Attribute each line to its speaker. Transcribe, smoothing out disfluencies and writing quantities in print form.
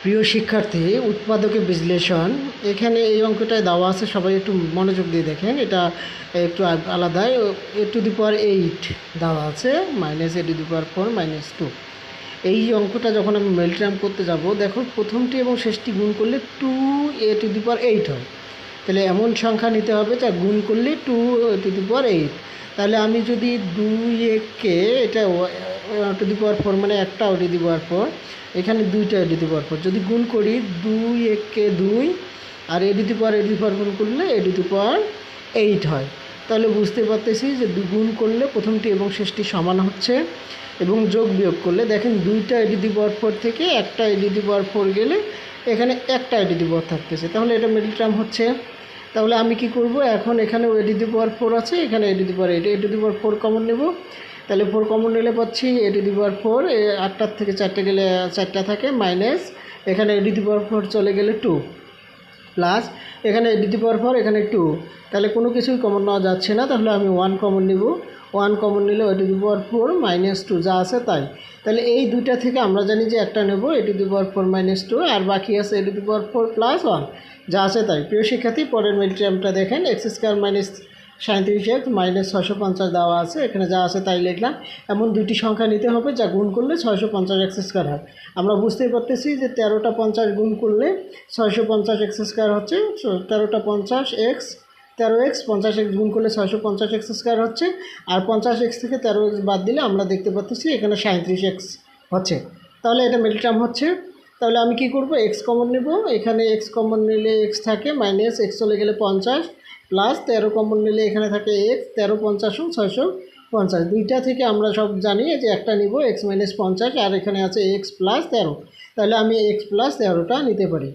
Speaker 1: প্রিয় শিক্ষার্থী, উৎপাদকে বিশ্লেষণ এখানে এই অঙ্কটায় দেওয়া আছে, সবাই একটু মনোযোগ দিয়ে দেখেন। এটা একটু আলাদা। a⁸ দেওয়া আছে -a⁴ -2। এই অঙ্কটা যখন আমি মেলট্রাম করতে যাব, দেখো প্রথমটি এবং শেষটি গুণ করলে 2a⁸ হয়। তাহলে এমন সংখ্যা নিতে হবে যা গুণ করলে 2a⁴। তাহলে আমি যদি 2কে এটা a⁴ মানে একটা a⁴, এখানে দুইটা a⁴, যদি গুণ করি 2কে 2 আর a⁴ গুণ করলে a⁴ হয়। তাহলে বুঝতে পারতেছি যে গুণ করলে প্রথমটি এবং শেষটি সমান হচ্ছে, এবং যোগ বিয়োগ করলে দেখেন দুইটা a⁴ থেকে একটা a⁴ গেলে এখানে একটা a⁴ থাকতেছে। তাহলে এটা মিডল টার্ম হচ্ছে। তাহলে আমি কি করব, এখন এখানে a⁴ আছে, এখানে a⁴ কমন নেব। তাহলে 4 কমন নিলে পাচ্ছি a⁴, 8টার থেকে 4টে গেলে 4টা থাকে, মাইনাস এখানে a⁴ চলে গেলে 2, প্লাস এখানে a⁴, এখানে 2। তাহলে কোনো কিছুই কমন নেওয়া যাচ্ছে না, তাহলে আমি 1 কমন নিব। 1 কমন নিলে a⁴ -2 যা আছে তাই। তাহলে এই দুইটা থেকে আমরা জানি যে একটা নেব a⁴ -2, আর বাকি আছে a⁴ +1 যা আছে তাই। প্রিয় শিক্ষার্থী, পরের মিডটার্মটা দেখেন। x² - 37x -650 দেওয়া আছে, এখানে যা আছে তাই লিখলাম। এমন দুইটি সংখ্যা নিতে হবে যা গুণ করলে 650x² হয়। আমরা বুঝতেই পারতেছি যে 13টা 50 গুণ করলে 650x² হচ্ছে। 13টা 50x, 13x, 50x গুণ করলে 650x² হচ্ছে। আর 50x থেকে 13x বাদ দিলে আমরা দেখতে পাচ্ছি এখানে 37x হচ্ছে। তাহলে এটা মিডল টার্ম হচ্ছে। তাহলে আমি কি করব, x কমন নেব। এখানে x কমন নিলে x থাকে, মাইনাস x চলে গেলে 50, প্লাস 13 কমন নিলে এখানে থাকে x, 13 50 650। দুইটা থেকে আমরা সব জানি যে একটা নিব x - 50, আর এখানে আছে x + 13। তাহলে আমি x + 13টা নিতে পারি।